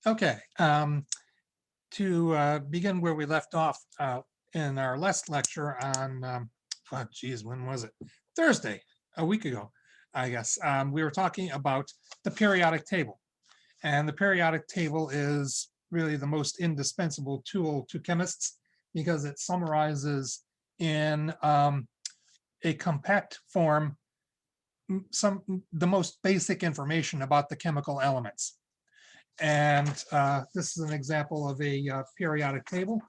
Okay, to begin where we left off in our last lecture on, oh geez, when was it? Thursday, a week ago, I guess. We were talking about the periodic table. And the periodic table is really the most indispensable tool to chemists because it summarizes in a compact form the most basic information about the chemical elements. And this is an example of a periodic table.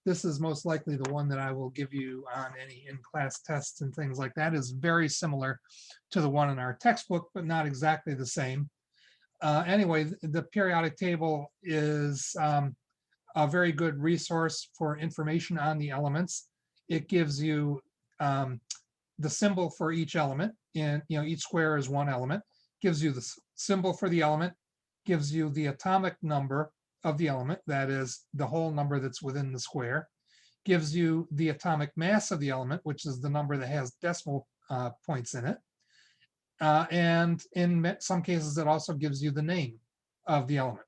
This is most likely the one that I will give you on any in-class tests and things like that. Is very similar to the one in our textbook, but not exactly the same. Anyway, the periodic table is a very good resource for information on the elements. It gives you the symbol for each element, and each square is one element. Gives you the symbol for the element, gives you the atomic number of the element, that is the whole number that's within the square, gives you the atomic mass of the element, which is the number that has decimal points in it. And in some cases, it also gives you the name of the element.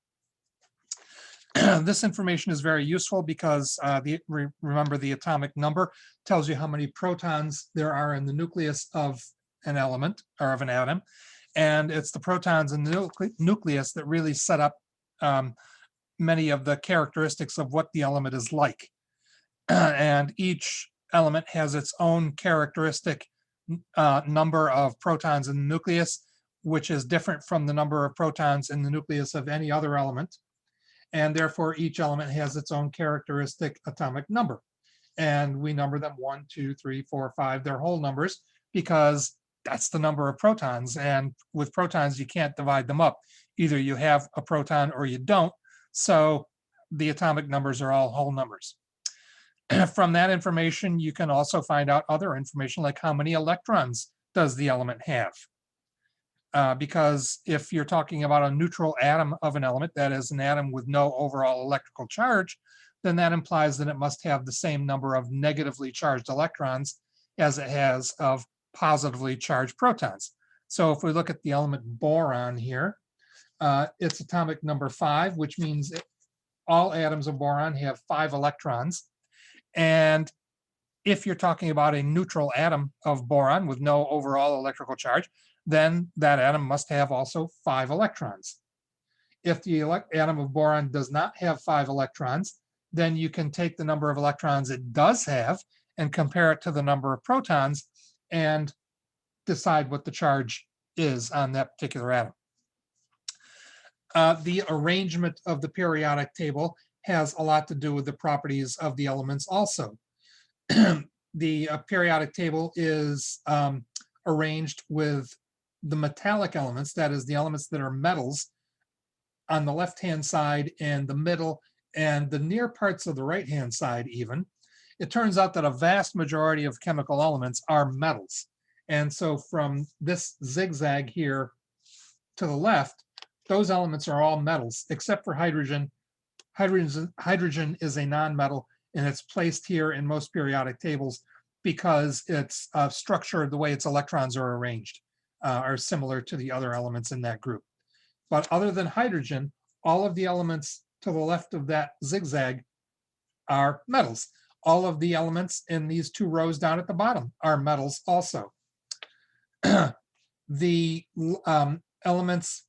This information is very useful because remember, the atomic number tells you how many protons there are in the nucleus of an element or of an atom. And it's the protons in the nucleus that really set up many of the characteristics of what the element is like. And each element has its own characteristic number of protons in the nucleus, which is different from the number of protons in the nucleus of any other element. And therefore, each element has its own characteristic atomic number. And we number them 1, 2, 3, 4, 5, they're whole numbers because that's the number of protons. And with protons, you can't divide them up. Either you have a proton or you don't. So the atomic numbers are all whole numbers. From that information, you can also find out other information like how many electrons does the element have. Because if you're talking about a neutral atom of an element, that is an atom with no overall electrical charge, then that implies that it must have the same number of negatively charged electrons as it has of positively charged protons. So if we look at the element boron here, it's atomic number 5, which means all atoms of boron have 5 electrons. And if you're talking about a neutral atom of boron with no overall electrical charge, then that atom must have also 5 electrons. If the atom of boron does not have 5 electrons, then you can take the number of electrons it does have and compare it to the number of protons and decide what the charge is on that particular atom. The arrangement of the periodic table has a lot to do with the properties of the elements also. The periodic table is arranged with the metallic elements, that is the elements that are metals, on the left-hand side and the middle and the near parts of the right-hand side even. It turns out that a vast majority of chemical elements are metals. And so from this zigzag here to the left, those elements are all metals, except for hydrogen. Hydrogen is a non-metal, and it's placed here in most periodic tables because its structure, the way its electrons are arranged, are similar to the other elements in that group. But other than hydrogen, all of the elements to the left of that zigzag are metals. All of the elements in these 2 rows down at the bottom are metals also. The elements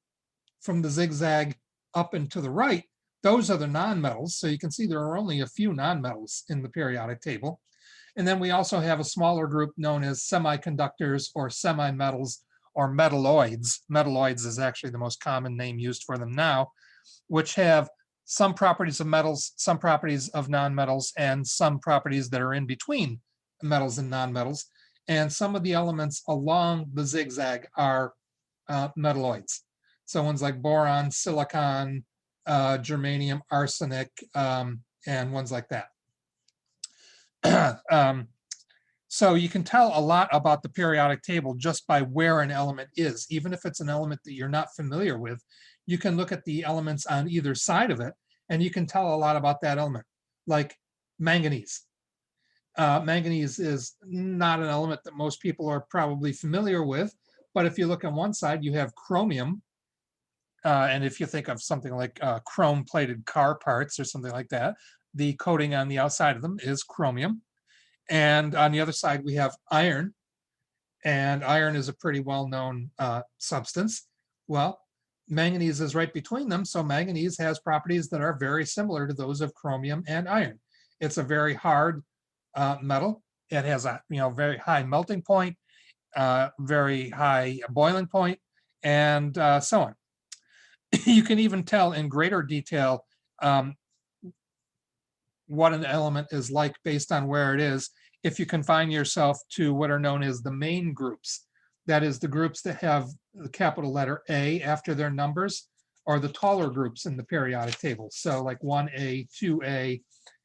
from the zigzag up and to the right, those are the nonmetals. So you can see there are only a few nonmetals in the periodic table. And then we also have a smaller group known as semiconductors or semi-metals or metalloids. Metalloids is actually the most common name used for them now, which have some properties of metals, some properties of nonmetals, and some properties that are in between metals and nonmetals. And some of the elements along the zigzag are metalloids. So ones like boron, silicon, germanium, arsenic, and ones like that. So you can tell a lot about the periodic table just by where an element is. Even if it's an element that you're not familiar with, you can look at the elements on either side of it, and you can tell a lot about that element, like manganese. Manganese is not an element that most people are probably familiar with, but if you look on one side, you have chromium, And if you think of something like chrome plated car parts or something like that, the coating on the outside of them is chromium. And on the other side, we have iron. And iron is a pretty well-known substance. Well, manganese is right between them. So manganese has properties that are very similar to those of chromium and iron. It's a very hard metal. It has a very high melting point, very high boiling point, and so on. You can even tell in greater detail what an element is like based on where it is if you confine yourself to what are known as the main groups. That is the groups that have the capital letter A after their numbers, or the taller groups in the periodic table. So like 1A, 2A,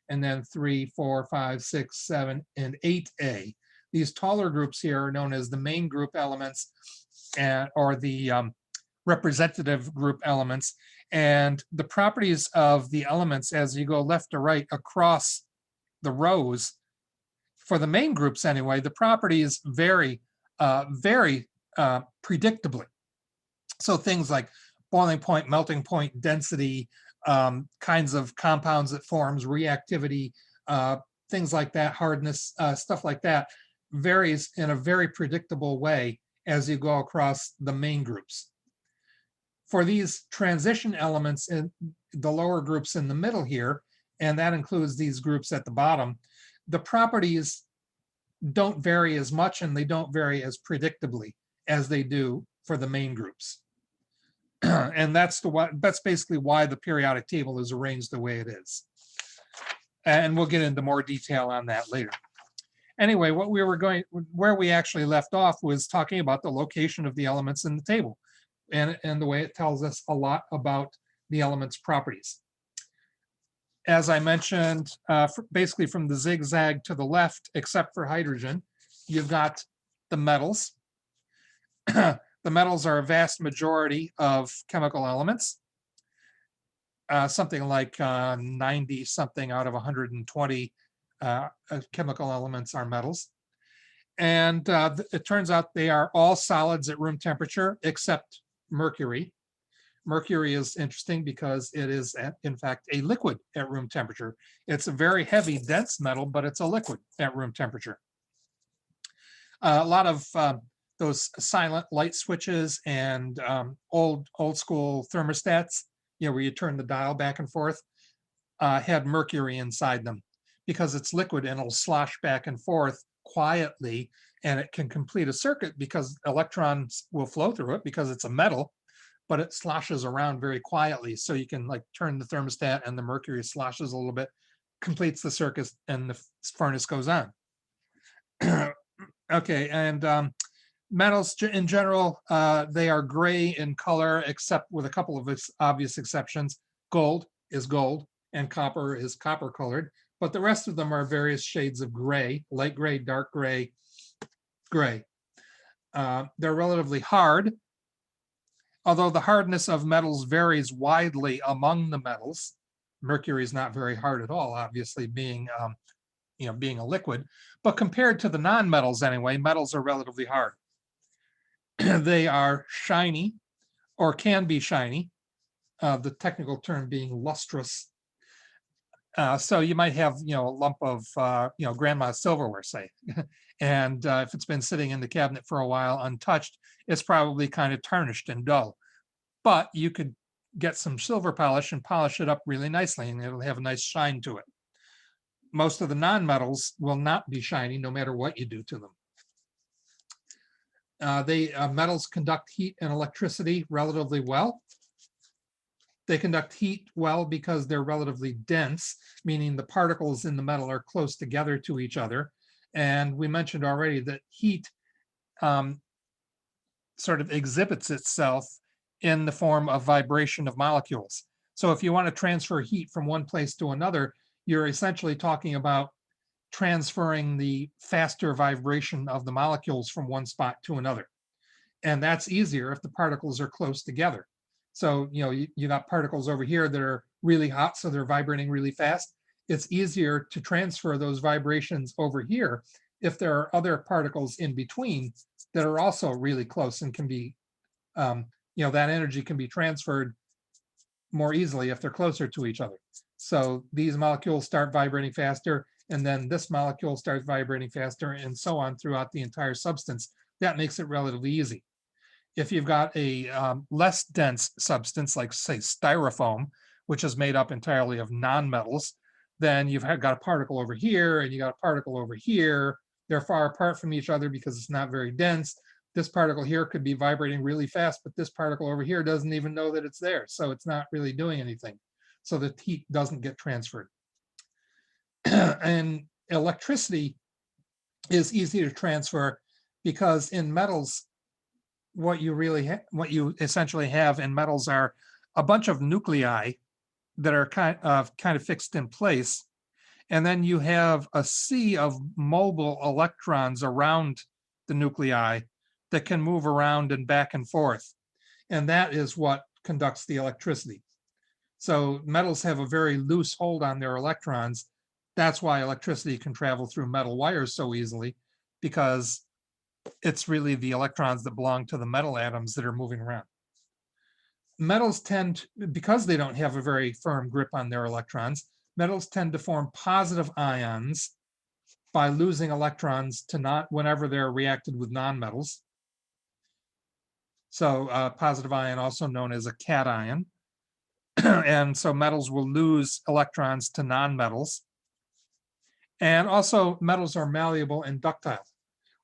and then 3, 4, 5, 6, 7, and 8A. These taller groups here are known as the main group elements, or the representative group elements. And the properties of the elements as you go left to right across the rows, for the main groups anyway, the properties vary very predictably. So things like boiling point, melting point, density, kinds of compounds it forms, reactivity, things like that, hardness, stuff like that, varies in a very predictable way as you go across the main groups. For these transition elements in the lower groups in the middle here, and that includes these groups at the bottom, the properties don't vary as much and they don't vary as predictably as they do for the main groups. And that's basically why the periodic table is arranged the way it is. And we'll get into more detail on that later. Anyway, where we actually left off was talking about the location of the elements in the table and the way it tells us a lot about the element's properties. As I mentioned, basically from the zigzag to the left, except for hydrogen, you've got the metals. The metals are a vast majority of chemical elements. Something like 90 something out of 120 chemical elements are metals. And it turns out they are all solids at room temperature except mercury. Mercury is interesting because it is, in fact, a liquid at room temperature. It's a very heavy, dense metal, but it's a liquid at room temperature. A lot of those silent light switches and old school thermostats, where you turn the dial back and forth, had mercury inside them because it's liquid and it'll slosh back and forth quietly, and it can complete a circuit because electrons will flow through it because it's a metal, but it sloshes around very quietly. So you can like turn the thermostat and the mercury sloshes a little bit, completes the circuit, and the furnace goes on. Okay, and metals in general, they are gray in color, except with a couple of obvious exceptions. Gold is gold and copper is copper colored, but the rest of them are various shades of gray, light gray, dark gray, gray. They're relatively hard, although the hardness of metals varies widely among the metals. Mercury is not very hard at all, obviously, being being a liquid, but compared to the non-metals anyway, metals are relatively hard. They are shiny, or can be shiny, the technical term being lustrous. So you might have a lump of grandma's silverware, say, and if it's been sitting in the cabinet for a while untouched, it's probably kind of tarnished and dull. But you could get some silver polish and polish it up really nicely, and it'll have a nice shine to it. Most of the non-metals will not be shiny no matter what you do to them. Metals conduct heat and electricity relatively well. They conduct heat well because they're relatively dense, meaning the particles in the metal are close together to each other. And we mentioned already that heat sort of exhibits itself in the form of vibration of molecules. So if you want to transfer heat from one place to another, you're essentially talking about transferring the faster vibration of the molecules from one spot to another. And that's easier if the particles are close together. So, you got particles over here that are really hot, so they're vibrating really fast. It's easier to transfer those vibrations over here if there are other particles in between that are also really close and can be that energy can be transferred more easily if they're closer to each other. So these molecules start vibrating faster, and then this molecule starts vibrating faster, and so on throughout the entire substance. That makes it relatively easy. If you've got a less dense substance, like say styrofoam, which is made up entirely of nonmetals, then you've got a particle over here and you got a particle over here. They're far apart from each other because it's not very dense. This particle here could be vibrating really fast, but this particle over here doesn't even know that it's there. So it's not really doing anything. So the heat doesn't get transferred. And electricity is easy to transfer because in metals, what you essentially have in metals are a bunch of nuclei that are kind of fixed in place. And then you have a sea of mobile electrons around the nuclei that can move around and back and forth. And that is what conducts the electricity. So metals have a very loose hold on their electrons. That's why electricity can travel through metal wires so easily, because it's really the electrons that belong to the metal atoms that are moving around. Metals tend, because they don't have a very firm grip on their electrons, metals tend to form positive ions by losing electrons to not whenever they're reacted with nonmetals. So positive ion, also known as a cation. And so metals will lose electrons to nonmetals. And also metals are malleable and ductile.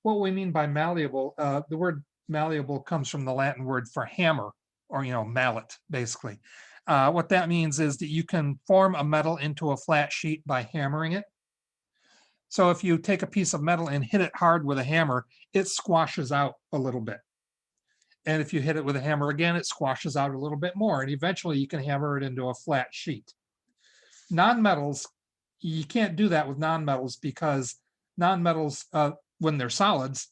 What we mean by malleable, the word malleable comes from the Latin word for hammer, or mallet, basically. What that means is that you can form a metal into a flat sheet by hammering it. So if you take a piece of metal and hit it hard with a hammer, it squashes out a little bit. And if you hit it with a hammer again, it squashes out a little bit more. And eventually you can hammer it into a flat sheet. Nonmetals, you can't do that with nonmetals because nonmetals, when they're solids,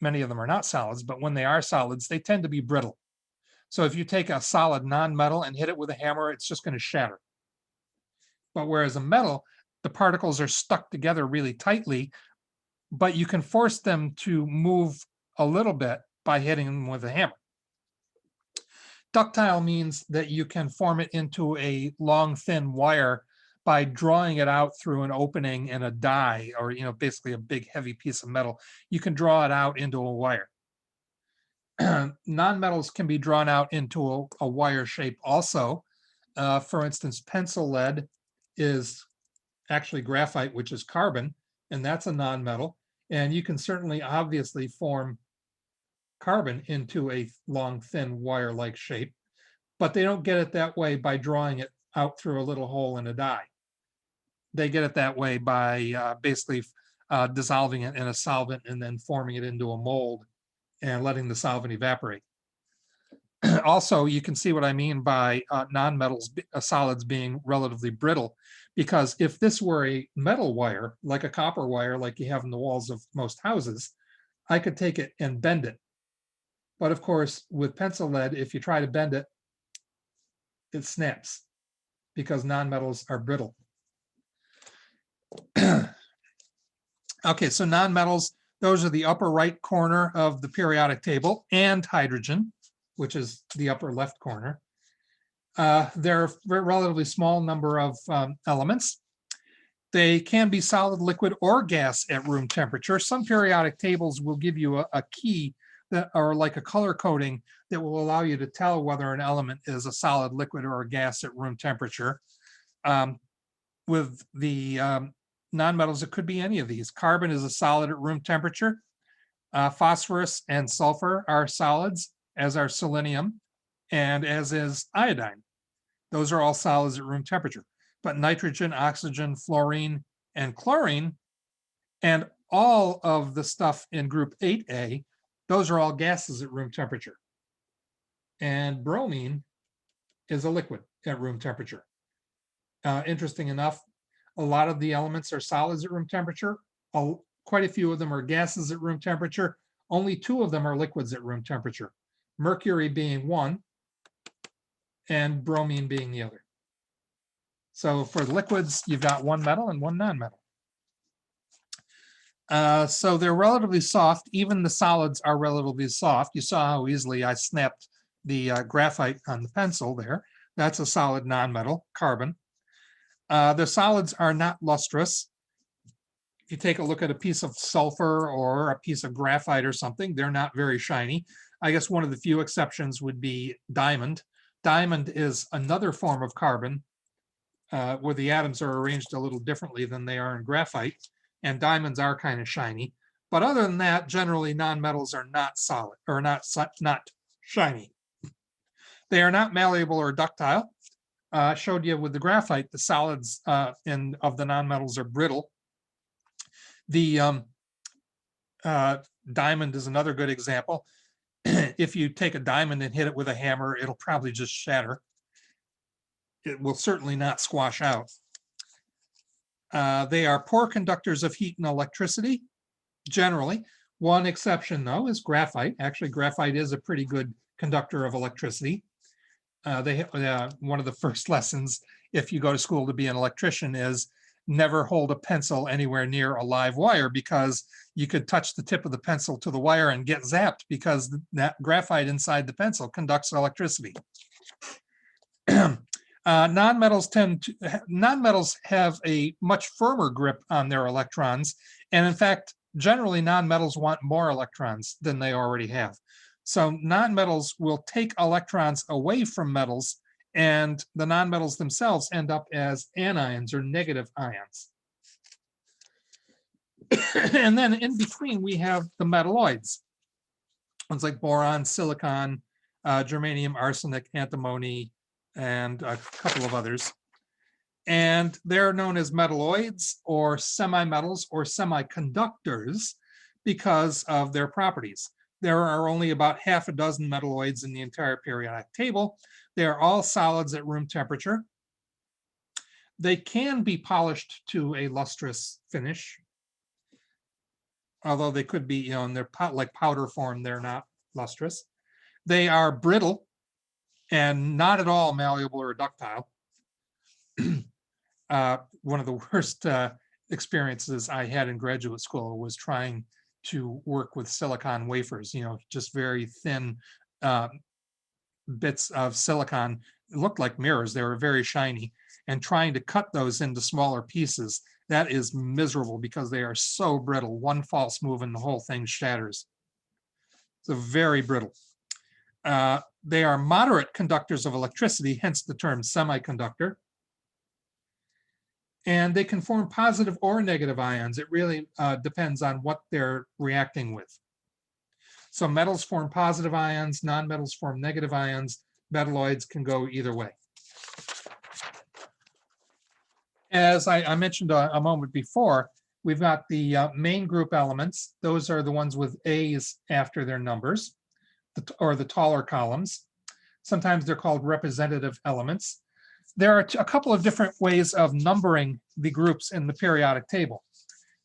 many of them are not solids, but when they are solids, they tend to be brittle. So if you take a solid nonmetal and hit it with a hammer, it's just going to shatter. But whereas a metal, the particles are stuck together really tightly, but you can force them to move a little bit by hitting them with a hammer. Ductile means that you can form it into a long, thin wire by drawing it out through an opening in a die, or basically a big heavy piece of metal. You can draw it out into a wire. Nonmetals can be drawn out into a wire shape also. For instance, pencil lead is actually graphite, which is carbon, and that's a nonmetal. And you can certainly obviously form carbon into a long, thin wire-like shape, but they don't get it that way by drawing it out through a little hole in a die. They get it that way by basically dissolving it in a solvent and then forming it into a mold and letting the solvent evaporate. Also, you can see what I mean by nonmetals, solids being relatively brittle, because if this were a metal wire, like a copper wire, like you have in the walls of most houses, I could take it and bend it. But of course, with pencil lead, if you try to bend it, it snaps because nonmetals are brittle. Okay, so nonmetals, those are the upper right corner of the periodic table, and hydrogen, which is the upper left corner. There are a relatively small number of elements. They can be solid, liquid, or gas at room temperature. Some periodic tables will give you a key that, or like a color coding, that will allow you to tell whether an element is a solid, liquid, or a gas at room temperature. With the nonmetals, it could be any of these. Carbon is a solid at room temperature. Phosphorus and sulfur are solids, as are selenium, and as is iodine. Those are all solids at room temperature. But nitrogen, oxygen, fluorine, and chlorine, and all of the stuff in group 8A, those are all gases at room temperature. And bromine is a liquid at room temperature. Interesting enough, a lot of the elements are solids at room temperature. Quite a few of them are gases at room temperature. Only 2 of them are liquids at room temperature. Mercury being one, and bromine being the other. So for liquids, you've got one metal and one nonmetal. So they're relatively soft. Even the solids are relatively soft. You saw how easily I snapped the graphite on the pencil there. That's a solid nonmetal, carbon. The solids are not lustrous. If you take a look at a piece of sulfur or a piece of graphite or something, they're not very shiny. I guess one of the few exceptions would be diamond. Diamond is another form of carbon where the atoms are arranged a little differently than they are in graphite, and diamonds are kind of shiny. But other than that, generally nonmetals are not solid or not shiny. They are not malleable or ductile. I showed you with the graphite, the solids of the nonmetals are brittle. The diamond is another good example. If you take a diamond and hit it with a hammer, it'll probably just shatter. It will certainly not squash out. They are poor conductors of heat and electricity, generally. One exception, though, is graphite. Actually, graphite is a pretty good conductor of electricity. One of the first lessons, if you go to school to be an electrician, is never hold a pencil anywhere near a live wire, because you could touch the tip of the pencil to the wire and get zapped, because that graphite inside the pencil conducts electricity. Nonmetals have a much firmer grip on their electrons, and in fact, generally nonmetals want more electrons than they already have. So nonmetals will take electrons away from metals, and the nonmetals themselves end up as anions or negative ions. And then in between, we have the metalloids. Ones like boron, silicon, germanium, arsenic, antimony, and a couple of others. And they're known as metalloids or semimetals or semiconductors because of their properties. There are only about half a dozen metalloids in the entire periodic table. They are all solids at room temperature. They can be polished to a lustrous finish, although they could be, in their like powder form, they're not lustrous. They are brittle and not at all malleable or ductile. One of the worst experiences I had in graduate school was trying to work with silicon wafers, just very thin bits of silicon. It looked like mirrors. They were very shiny, and trying to cut those into smaller pieces, that is miserable because they are so brittle. One false move and the whole thing shatters. So very brittle. They are moderate conductors of electricity, hence the term semiconductor. And they can form positive or negative ions. It really depends on what they're reacting with. So metals form positive ions, nonmetals form negative ions. Metalloids can go either way. As I mentioned a moment before, we've got the main group elements. Those are the ones with A's after their numbers, or the taller columns. Sometimes they're called representative elements. There are a couple of different ways of numbering the groups in the periodic table.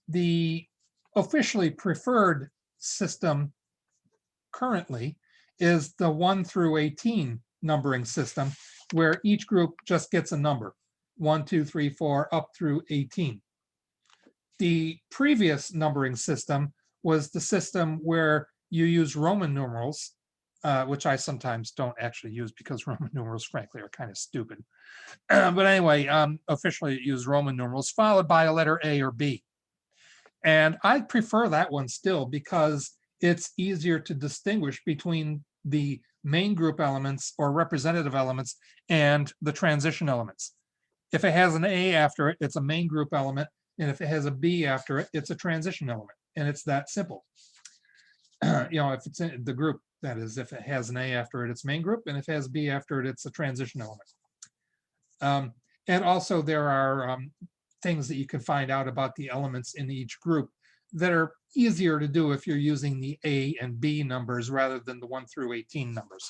The officially preferred system currently is the 1 through 18 numbering system, where each group just gets a number, 1, 2, 3, 4, up through 18. The previous numbering system was the system where you use Roman numerals, which I sometimes don't actually use because Roman numerals, frankly, are kind of stupid. But anyway, officially it used Roman numerals followed by a letter A or B. And I prefer that one still because it's easier to distinguish between the main group elements or representative elements and the transition elements. If it has an A after it, it's a main group element. And if it has a B after it, it's a transition element. And it's that simple. If it's in the group, that is, if it has an A after it, it's main group. And if it has B after it, it's a transition element. And also there are things that you can find out about the elements in each group that are easier to do if you're using the A and B numbers rather than the 1 through 18 numbers.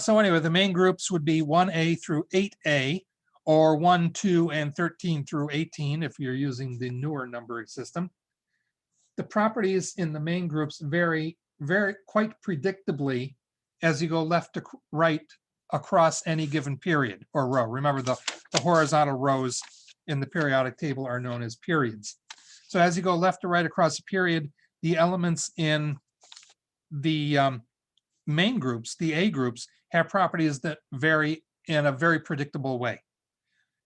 So anyway, the main groups would be 1A through 8A, or 1, 2, and 13 through 18 if you're using the newer numbering system. The properties in the main groups vary quite predictably as you go left to right across any given period or row. Remember, the horizontal rows in the periodic table are known as periods. So as you go left to right across a period, the elements in the main groups, the A groups, have properties that vary in a very predictable way.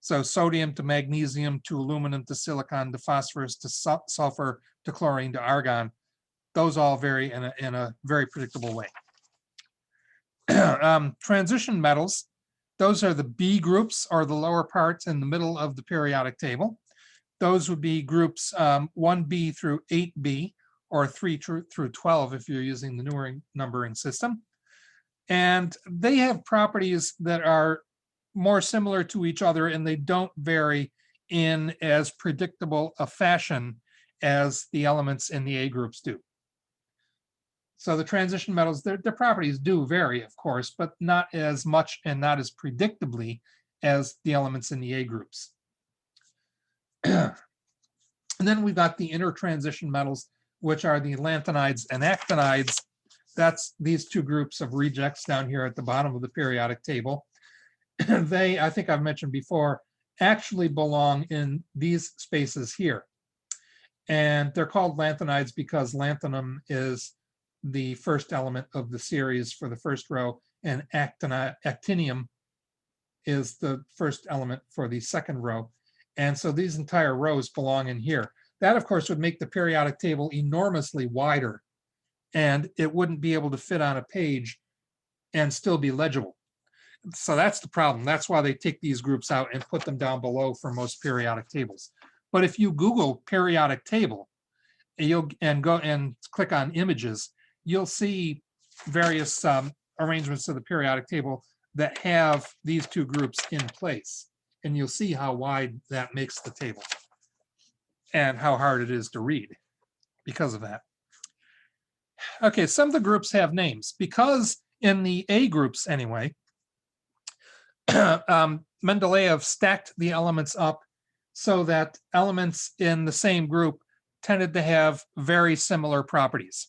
So sodium to magnesium to aluminum to silicon to phosphorus to sulfur to chlorine to argon, those all vary in a very predictable way. Transition metals, those are the B groups, or the lower parts in the middle of the periodic table. Those would be groups 1B through 8B, or 3 through 12 if you're using the numbering system. And they have properties that are more similar to each other, and they don't vary in as predictable a fashion as the elements in the A groups do. So the transition metals, their properties do vary, of course, but not as much and not as predictably as the elements in the A groups. And then we've got the intertransition metals, which are the lanthanides and actinides. That's these two groups of rejects down here at the bottom of the periodic table. They, I think I've mentioned before, actually belong in these spaces here. And they're called lanthanides because lanthanum is the first element of the series for the first row, and actinium is the first element for the second row. And so these entire rows belong in here. That, of course, would make the periodic table enormously wider, and it wouldn't be able to fit on a page and still be legible. So that's the problem. That's why they take these groups out and put them down below for most periodic tables. But if you Google periodic table, and go and click on images, you'll see various arrangements of the periodic table that have these two groups in place. And you'll see how wide that makes the table and how hard it is to read because of that. Okay, some of the groups have names because in the A groups anyway, Mendeleev stacked the elements up so that elements in the same group tended to have very similar properties.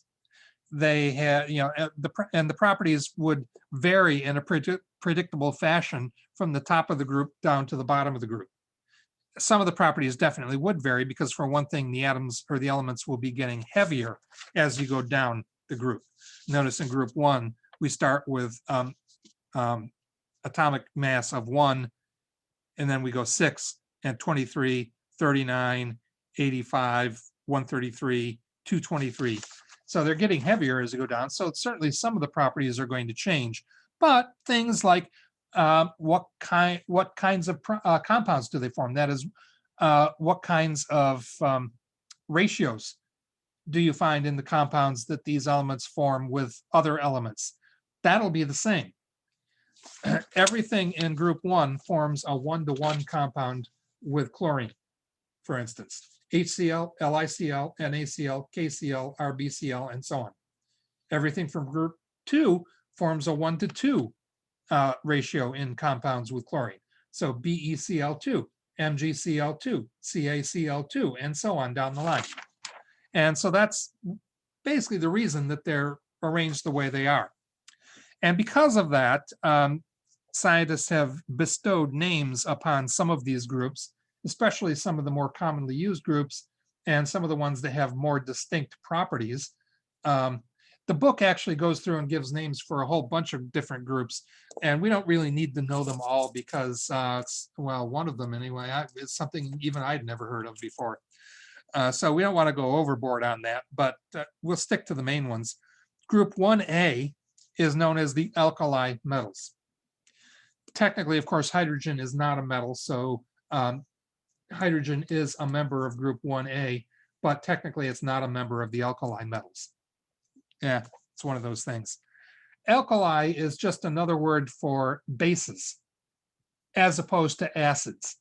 They had, the properties would vary in a predictable fashion from the top of the group down to the bottom of the group. Some of the properties definitely would vary because, for one thing, the atoms or the elements will be getting heavier as you go down the group. Notice in group 1, we start with atomic mass of 1, and then we go 6 and 23, 39, 85, 133, 223. So they're getting heavier as you go down. So certainly some of the properties are going to change, but things like what kinds of compounds do they form? That is, what kinds of ratios do you find in the compounds that these elements form with other elements? That'll be the same. Everything in group 1 forms a 1-to-1 compound with chlorine, for instance. HCl, LiCl, NaCl, KCl, RbCl, and so on. Everything from group 2 forms a 1-to-2 ratio in compounds with chlorine. So BeCl2, MgCl2, CaCl2, and so on down the line. And so that's basically the reason that they're arranged the way they are. And because of that, scientists have bestowed names upon some of these groups, especially some of the more commonly used groups and some of the ones that have more distinct properties. The book actually goes through and gives names for a whole bunch of different groups, and we don't really need to know them all because, well, one of them anyway, is something even I'd never heard of before. So we don't want to go overboard on that, but we'll stick to the main ones. Group 1A is known as the alkali metals. Technically, of course, hydrogen is not a metal, so hydrogen is a member of group 1A, but technically it's not a member of the alkali metals. Yeah, it's one of those things. Alkali is just another word for bases, as opposed to acids.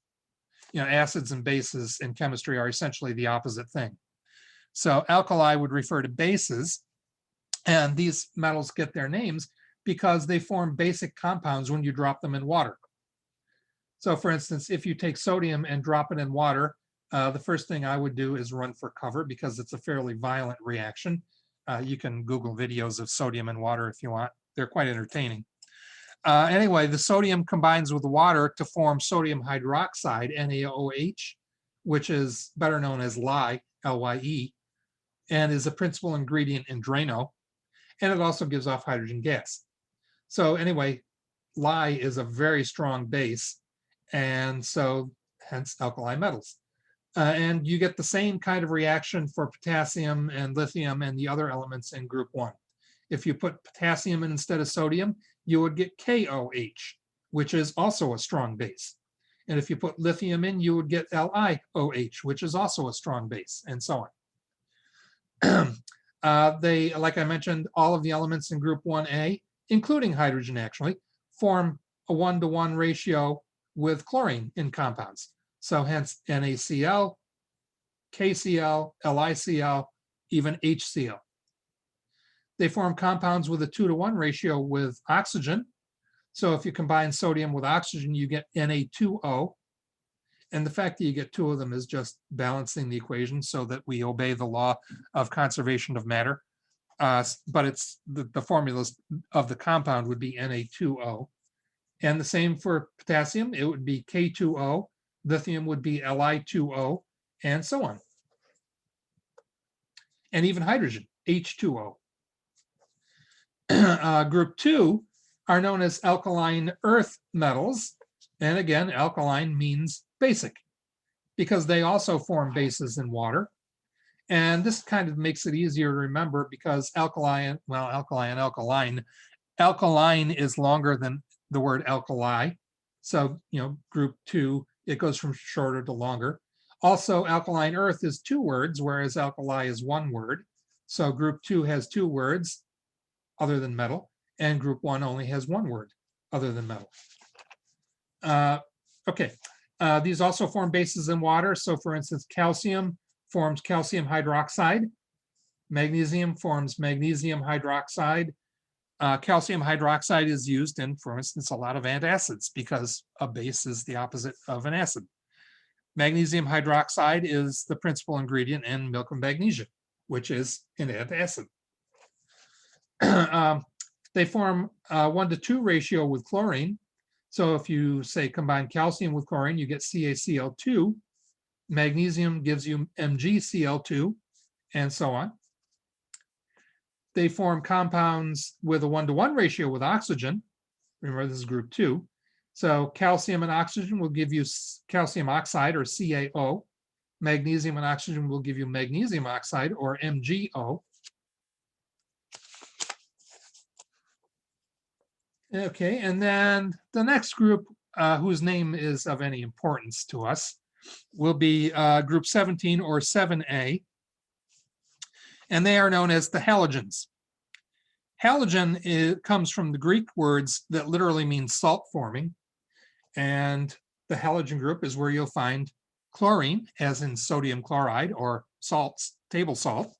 Acids and bases in chemistry are essentially the opposite thing. So alkali would refer to bases, and these metals get their names because they form basic compounds when you drop them in water. So for instance, if you take sodium and drop it in water, the first thing I would do is run for cover because it's a fairly violent reaction. You can Google videos of sodium in water if you want. They're quite entertaining. Anyway, the sodium combines with the water to form sodium hydroxide, NaOH, which is better known as Li, Lye, and is a principal ingredient in Drano. and it also gives off hydrogen gas. So anyway, Li is a very strong base, and so hence alkali metals. And you get the same kind of reaction for potassium and lithium and the other elements in group 1. If you put potassium in instead of sodium, you would get KOH, which is also a strong base. And if you put lithium in, you would get LiOH, which is also a strong base, and so on. They, like I mentioned, all of the elements in group 1A, including hydrogen actually, form a 1-to-1 ratio with chlorine in compounds. So hence NaCl, KCl, LiCl, even HCl. They form compounds with a 2-to-1 ratio with oxygen. So if you combine sodium with oxygen, you get Na2O. And the fact that you get two of them is just balancing the equation so that we obey the law of conservation of matter. But it's the formulas of the compound would be Na2O. And the same for potassium, it would be K2O. Lithium would be Li2O, and so on. And even hydrogen, H2O. Group 2 are known as alkaline earth metals. And again, alkaline means basic, because they also form bases in water. And this kind of makes it easier to remember because alkaline is longer than the word alkali. So, group 2, it goes from shorter to longer. Also, alkaline earth is 2 words, whereas alkali is 1 word. So group 2 has 2 words other than metal, and group 1 only has 1 word other than metal. Okay, these also form bases in water. So for instance, calcium forms calcium hydroxide. Magnesium forms magnesium hydroxide. Calcium hydroxide is used in, for instance, a lot of antacids because a base is the opposite of an acid. Magnesium hydroxide is the principal ingredient in milk of magnesia, which is an antacid. They form a 1-to-2 ratio with chlorine. So if you say combine calcium with chlorine, you get CaCl2. Magnesium gives you MgCl2, and so on. They form compounds with a 1-to-1 ratio with oxygen. Remember, this is group 2. So calcium and oxygen will give you calcium oxide, or CaO. Magnesium and oxygen will give you magnesium oxide, or MgO. Okay, and then the next group, whose name is of any importance to us, will be group 17, or 7A. And they are known as the halogens. Halogen comes from the Greek words that literally mean salt forming. And the halogen group is where you'll find chlorine, as in sodium chloride or salts, table salt.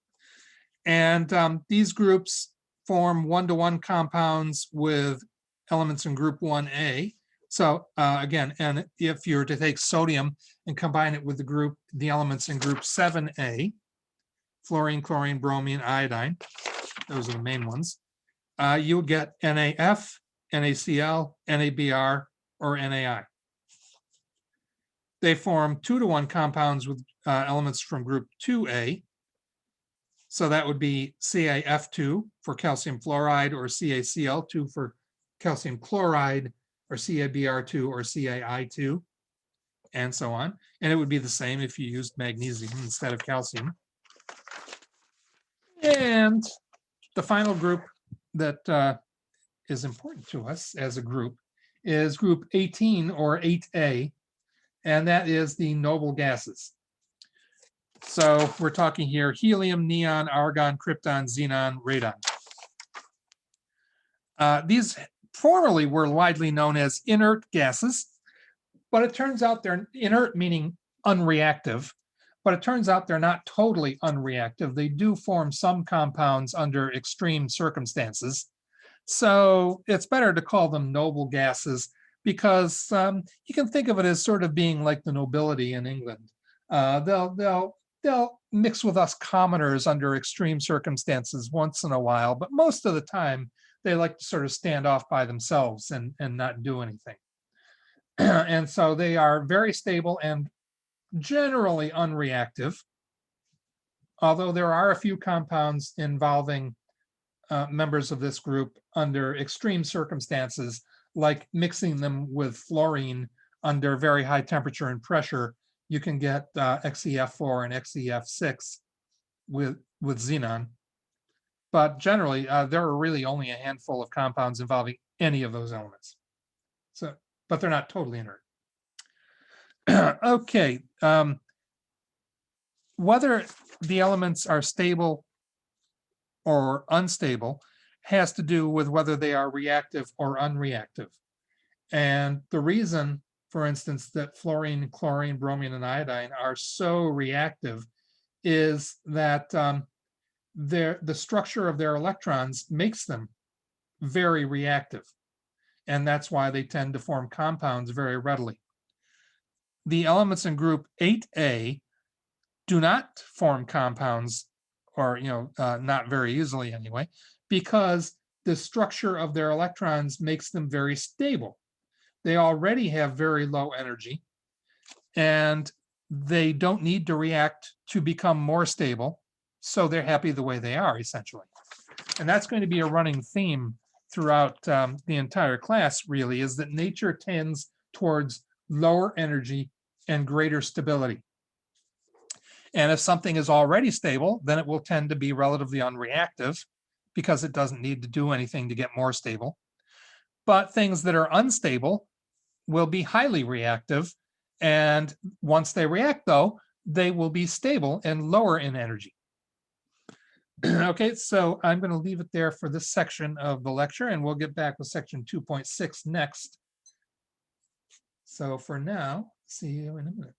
And these groups form 1-to-1 compounds with elements in group 1A. So again, and if you were to take sodium and combine it with the elements in group 7A, fluorine, chlorine, bromine, iodine, those are the main ones, you would get NaF, NaCl, NaBr, or NaI. They form 2-to-1 compounds with elements from group 2A. So that would be CaF2 for calcium fluoride, or CaCl2 for calcium chloride, or CaBr2 or CaI2, and so on. And it would be the same if you used magnesium instead of calcium. And the final group that is important to us as a group is group 18, or 8A, and that is the noble gases. So we're talking here helium, neon, argon, krypton, xenon, radon. These formerly were widely known as inert gases, but it turns out they're inert, meaning unreactive, but it turns out they're not totally unreactive. They do form some compounds under extreme circumstances. So it's better to call them noble gases because you can think of it as sort of being like the nobility in England. They'll mix with us commoners under extreme circumstances once in a while, but most of the time they like to sort of stand off by themselves and not do anything. And so they are very stable and generally unreactive, although there are a few compounds involving members of this group under extreme circumstances, like mixing them with fluorine under very high temperature and pressure. You can get XeF4 and XeF6 with xenon. But generally, there are really only a handful of compounds involving any of those elements. So, but they're not totally inert. Okay. Whether the elements are stable or unstable has to do with whether they are reactive or unreactive. And the reason, for instance, that fluorine, chlorine, bromine, and iodine are so reactive is that the structure of their electrons makes them very reactive. And that's why they tend to form compounds very readily. The elements in group 8A do not form compounds, or not very easily anyway, because the structure of their electrons makes them very stable. They already have very low energy, and they don't need to react to become more stable, so they're happy the way they are, essentially. And that's going to be a running theme throughout the entire class, really, is that nature tends towards lower energy and greater stability. And if something is already stable, then it will tend to be relatively unreactive because it doesn't need to do anything to get more stable. But things that are unstable will be highly reactive. And once they react, though, they will be stable and lower in energy. Okay, so I'm going to leave it there for this section of the lecture, and we'll get back with section 2.6 next. So for now, see you in a minute.